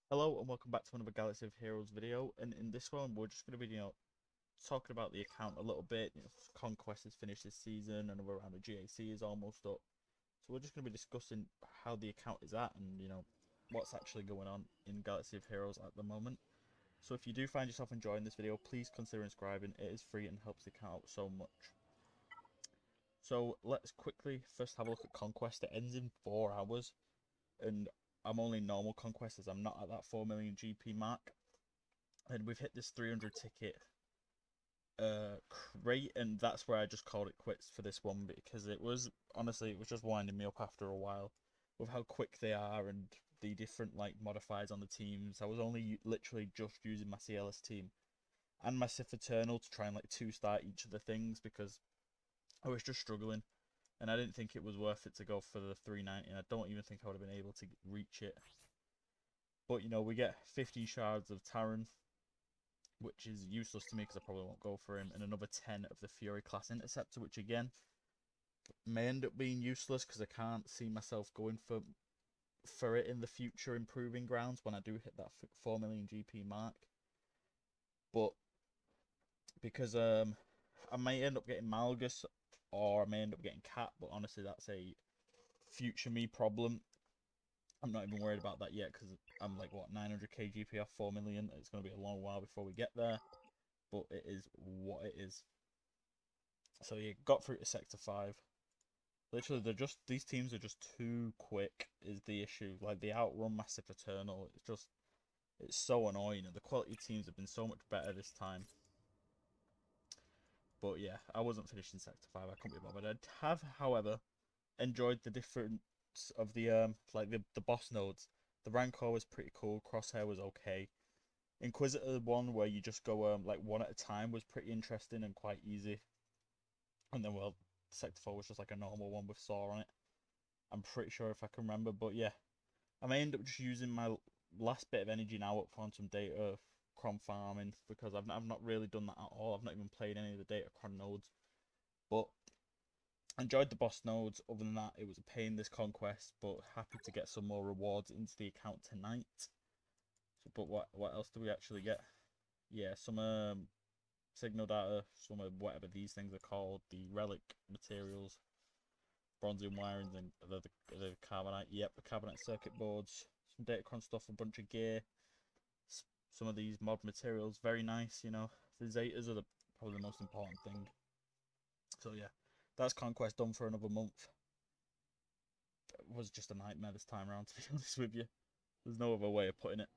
Hello and welcome back to another Galaxy of Heroes video, and in this one we're just going to be talking about the account a little bit. Conquest has finished this season, another round of GAC is almost up, so we're just going to be discussing how the account is at and what's actually going on in Galaxy of Heroes at the moment. So if you do find yourself enjoying this video, please consider subscribing. It is free and helps the account out so much. So let's quickly first have a look at Conquest. It ends in 4 hours, and I'm only normal Conquest as I'm not at that 4 million GP mark. And we've hit this 300 ticket crate, and that's where I just called it quits for this one, because it was just winding me up after a while with how quick they are and the different like modifiers on the teams. I was only literally just using my CLS team and my Sith Eternal to try and like 2-star each of the things, because I was just struggling and I didn't think it was worth it to go for the 390, and I don't even think I would have been able to reach it. But we get 15 shards of Terran, which is useless to me because I probably won't go for him, and another 10 of the Fury class Interceptor, which again may end up being useless because I can't see myself going for it in the future improving grounds when I do hit that 4 million GP mark. But because I may end up getting Malgus or I may end up getting Cat, but honestly that's a future me problem. I'm not even worried about that yet because I'm like, what, 900k GP off 4 million. It's going to be a long while before we get there, but it is what it is. So you got through to Sector 5. Literally, these teams are just too quick is the issue. Like, they outrun Massive Eternal. It's so annoying, and the quality teams have been so much better this time. But yeah, I wasn't finishing Sector 5. I couldn't be bothered. I have, however, enjoyed the difference of the the boss nodes. The Rancor was pretty cool. Crosshair was okay. Inquisitor one, where you just go like one at a time, was pretty interesting and quite easy. And then, well, Sector 4 was just like a normal one with Saw on it. I'm pretty sure, if I can remember. But yeah, I may end up just using my last bit of energy now up Quantum Data Cron farming, because I've not really done that at all. I've not even played any of the Data Cron nodes. But enjoyed the boss nodes. Other than that, it was a pain this Conquest, but happy to get some more rewards into the account tonight. So, but what else do we actually get? Yeah, some signal data, some of whatever these things are called, the relic materials, bronzium wirings, and the carbonite. Yep, the carbonite circuit boards, some datacron stuff, a bunch of gear, some of these mod materials. Very nice, The Zetas are probably the most important thing. So yeah, that's Conquest done for another month. It was just a nightmare this time around, to be honest with you. There's no other way of putting it.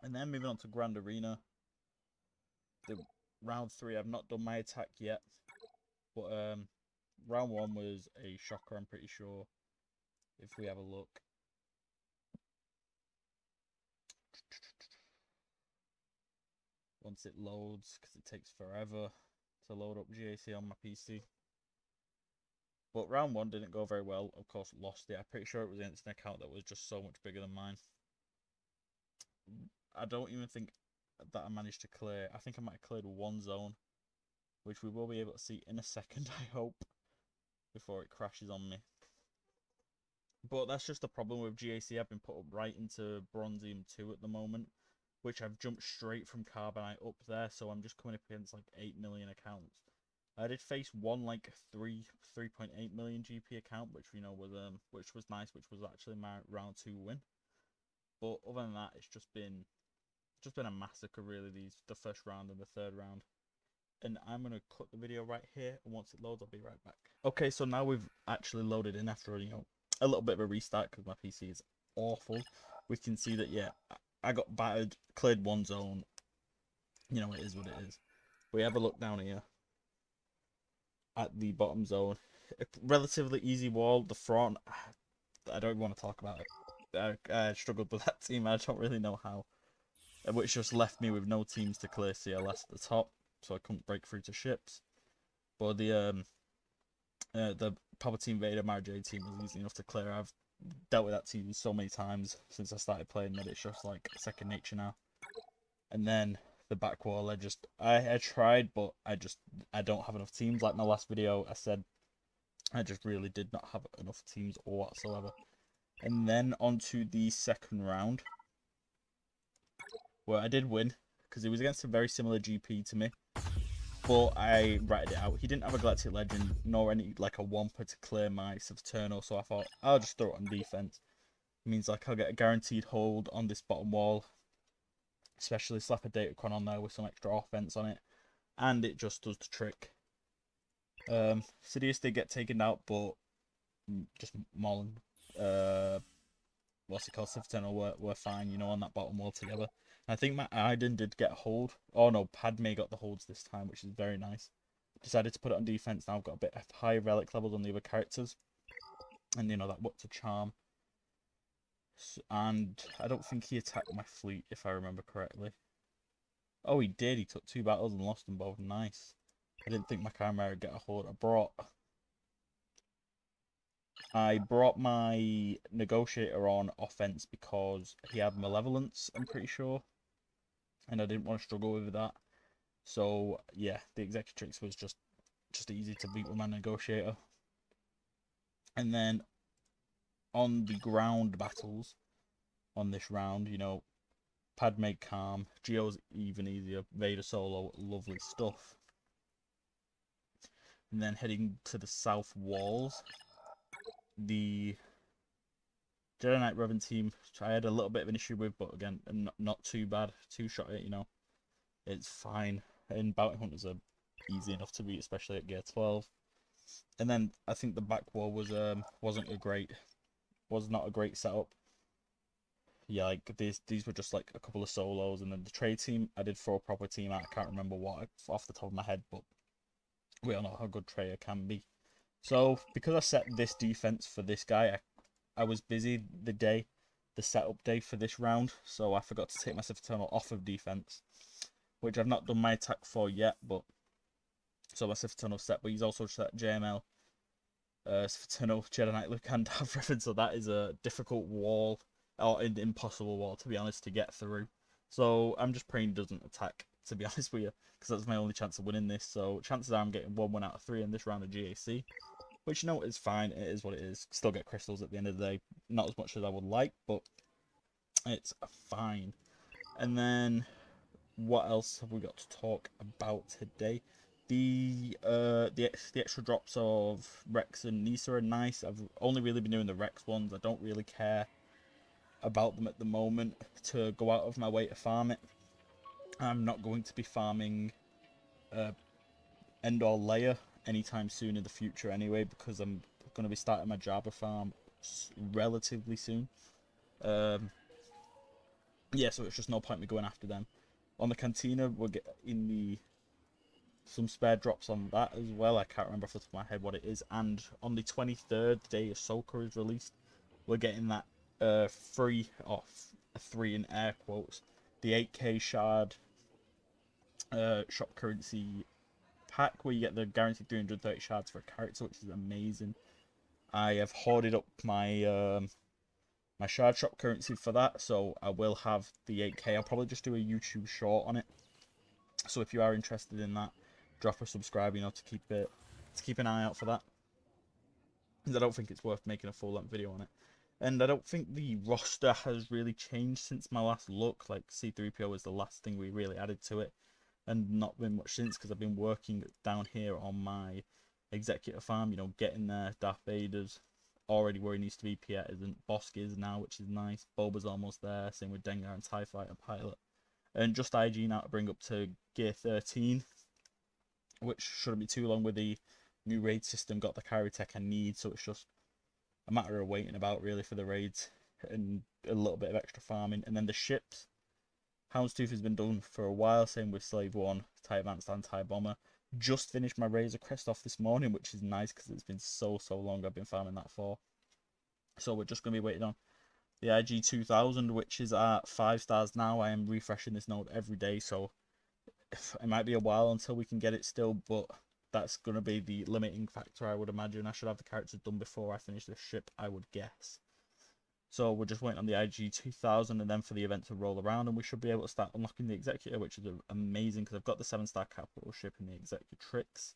And then moving on to Grand Arena. The round 3, I've not done my attack yet, but round 1 was a shocker, I'm pretty sure. If we have a look, once it loads, because it takes forever to load up GAC on my PC. But round 1 didn't go very well. Of course, lost it. I'm pretty sure it was against an account that was just so much bigger than mine. I don't even think that I managed to clear. I think I might have cleared one zone, which we will be able to see in a second, I hope, before it crashes on me. But that's just the problem with GAC. I've been put up right into Bronzium 2 at the moment, which I've jumped straight from Carbonite up there, so I'm just coming up against like 8 million accounts. I did face one like 3.8 million GP account, which which was nice, which was actually my round 2 win. But other than that, it's just been a massacre really, the first round and the third round. And I'm gonna cut the video right here, and once it loads, I'll be right back. Okay, so now we've actually loaded in after a little bit of a restart because my PC is awful. We can see that, yeah, I got battered, cleared one zone. It is what it is. We have a look down here at the bottom zone. A relatively easy wall. The front, I don't even want to talk about it. I struggled with that team. I don't really know how. Which just left me with no teams to clear CLS at the top, so I couldn't break through to ships. But the Palpatine Vader Mara Jade team was easy enough to clear. I've dealt with that team so many times since I started playing that it's just like second nature now. And then the back wall, I tried, but I don't have enough teams. Like my last video, I said I just really did not have enough teams whatsoever. And then onto the second round. where I did win because he was against a very similar GP to me, but I ratted it out. He didn't have a Galactic Legend nor any like a Wampa to clear my Siviternal, so I thought I'll just throw it on defense. It means like I'll get a guaranteed hold on this bottom wall, especially slap a Datacron on there with some extra offense on it, and it just does the trick. Sidious did get taken out, but just Maul and what's it called, Siviternal were fine, you know, on that bottom wall together. And I think my Iden did get a hold. Oh no, Padme got the holds this time, which is very nice. Decided to put it on defense. Now I've got a bit of higher relic levels on the other characters, and you know that what's a charm. And I don't think he attacked my fleet, if I remember correctly. Oh, he did. He took 2 battles and lost them both. Nice. I didn't think my Chimera would get a hold. I brought my Negotiator on offense because he had Malevolence, I'm pretty sure. And I didn't want to struggle with that. So, yeah, the Executrix was just easy to beat with my Negotiator. And then on the ground battles on this round, you know, Padme calm, Geo's even easier, Vader solo, lovely stuff. And then heading to the south walls, the Jedi Knight Revan team, which I had a little bit of an issue with, but again, not too bad. 2-shot it, you know, it's fine. And Bounty Hunters are easy enough to beat, especially at gear 12. And then I think the back wall was not a great setup. Yeah, like these were just like a couple of solos, and then the trade team, I did throw a proper team out. I can't remember what off the top of my head, but we all know how good Traya can be. So because I set this defense for this guy, I was busy the setup day for this round, so I forgot to take my Siviternal off of defense, which I've not done my attack for yet, but so my Siviternal set, but he's also set JML, Siviternal, Jedi Knight, Luke, and Revan, so that is a difficult wall, or an impossible wall, to be honest, to get through. So I'm just praying he doesn't attack, to be honest with you, because that's my only chance of winning this. So chances are I'm getting 1 out of 3 in this round of GAC, which, you know, is fine. It is what it is. Still get crystals at the end of the day. Not as much as I would like, but it's fine. And then what else have we got to talk about today? The extra drops of Rex and Nisa are nice. I've only really been doing the Rex ones. I don't really care about them at the moment to go out of my way to farm it. I'm not going to be farming Endor Leia anytime soon in the future anyway, because I'm going to be starting my Jabba farm relatively soon. Yeah, so it's just no point me going after them. On the Cantina, we're getting some spare drops on that as well. I can't remember off the top of my head what it is. And on the 23rd, the day Ahsoka is released, we're getting that free, off 3 in air quotes, the 8k shard shop currency pack, where you get the guaranteed 330 shards for a character, which is amazing. I have hoarded up my my shard shop currency for that, so I will have the 8k. I'll probably just do a YouTube short on it. So if you are interested in that, drop a subscribe, you know, to keep an eye out for that. Because I don't think it's worth making a full-length video on it. And I don't think the roster has really changed since my last look. Like, C-3PO was the last thing we really added to it, and not been much since, because I've been working down here on my executive farm, you know, getting there. Darth Vader's already where he needs to be, Piet isn't, Bosk is now, which is nice, Boba's almost there, same with Dengar and TIE Fighter Pilot. And just IG now to bring up to gear 13, which shouldn't be too long with the new raid system, got the carry tech I need, so it's just a matter of waiting about really for the raids and a little bit of extra farming. And then the ships, Houndstooth has been done for a while, same with Slave 1, TIE Advanced and TIE Bomber. Just finished my Razor Crest off this morning, which is nice because it's been so long I've been farming that for. So we're just going to be waiting on the IG 2000, which is at 5 stars now. I am refreshing this node every day, so it might be a while until we can get it still, but that's going to be the limiting factor, I would imagine. I should have the characters done before I finish this ship, I would guess. So we're just waiting on the IG 2000 and then for the event to roll around, and we should be able to start unlocking the Executor, which is amazing because I've got the 7-star capital ship and the Executrix.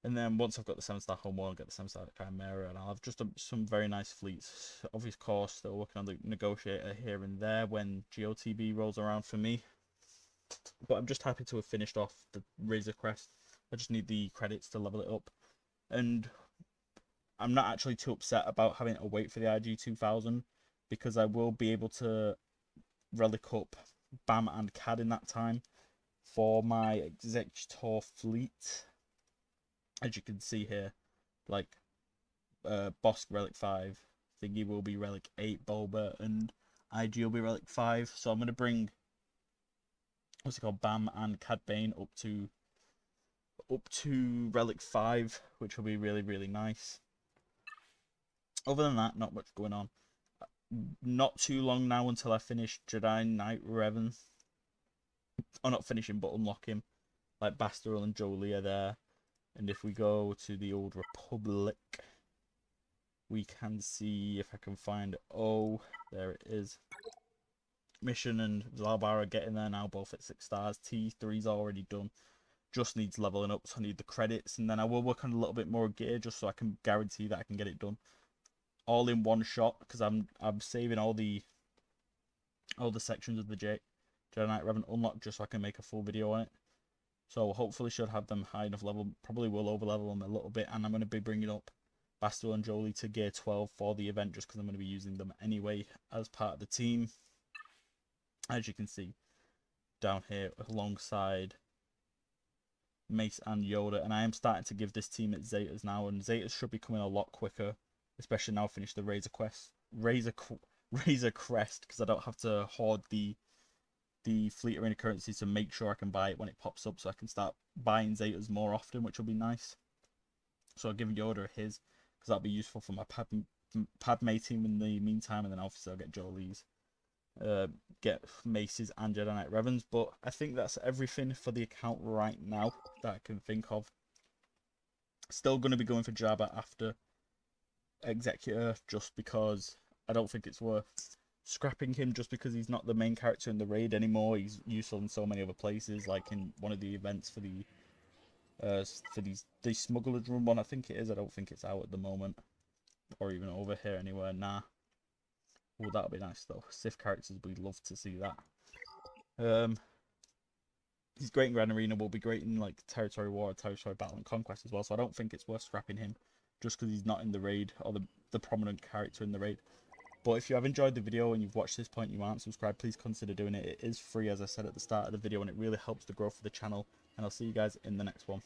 And then once I've got the 7-star Homo, I'll get the 7-star Chimera, and I'll have just some very nice fleets. Of course, still working on the Negotiator here and there when GOTB rolls around for me. But I'm just happy to have finished off the Razor Crest. I just need the credits to level it up. And I'm not actually too upset about having to wait for the IG 2000, because I will be able to relic up BAM and CAD in that time for my Executor fleet. As you can see here, like Bosk Relic 5, Thingy will be Relic 8, Bulba, and IG will be Relic 5. So I'm going to bring, what's it called, BAM and Cad Bane up to Relic 5, which will be really, really nice. Other than that, not much going on. Not too long now until I finish Jedi Knight Revan. Or not finishing, but unlocking. Like Bastaril and Jolie are there. And if we go to the Old Republic, we can see if I can find, oh, there it is. Mission and Zalbar are getting there now, both at 6 stars. T3's already done. Just needs leveling up, so I need the credits. And then I will work on a little bit more gear just so I can guarantee that I can get it done all in one shot, because I'm saving all the sections of the Jedi Knight Revan unlocked just so I can make a full video on it. So hopefully should have them high enough level. Probably will over level them a little bit, and I'm going to be bringing up Bastel and Jolie to gear 12 for the event, just because I'm going to be using them anyway as part of the team. As you can see down here alongside Mace and Yoda, and I am starting to give this team at Zetas now, and Zetas should be coming a lot quicker, especially now I finished the Razor Crest, because I don't have to hoard the Fleet Arena currency to make sure I can buy it when it pops up, so I can start buying Zetas more often, which will be nice. So I'll give Yoda his, because that'll be useful for my Padme team in the meantime, and then obviously I'll get Jolie's, get Mace's and Jedi Knight Revans. But I think that's everything for the account right now that I can think of. Still going to be going for Jabba after Executor, just because I don't think it's worth scrapping him just because he's not the main character in the raid anymore. He's useful in so many other places, like in one of the events for the Smuggler's Run one, I think it is. I don't think it's out at the moment, or even over here anywhere. Nah. Oh, that'll be nice though. Sith characters, we'd love to see that. He's great in Grand Arena, will be great in like Territory War, Territory Battle, and Conquest as well. So I don't think it's worth scrapping him just because he's not in the raid, or the prominent character in the raid. But if you have enjoyed the video and you've watched this point and you aren't subscribed, please consider doing it. It is free, as I said at the start of the video, and it really helps the growth of the channel. And I'll see you guys in the next one.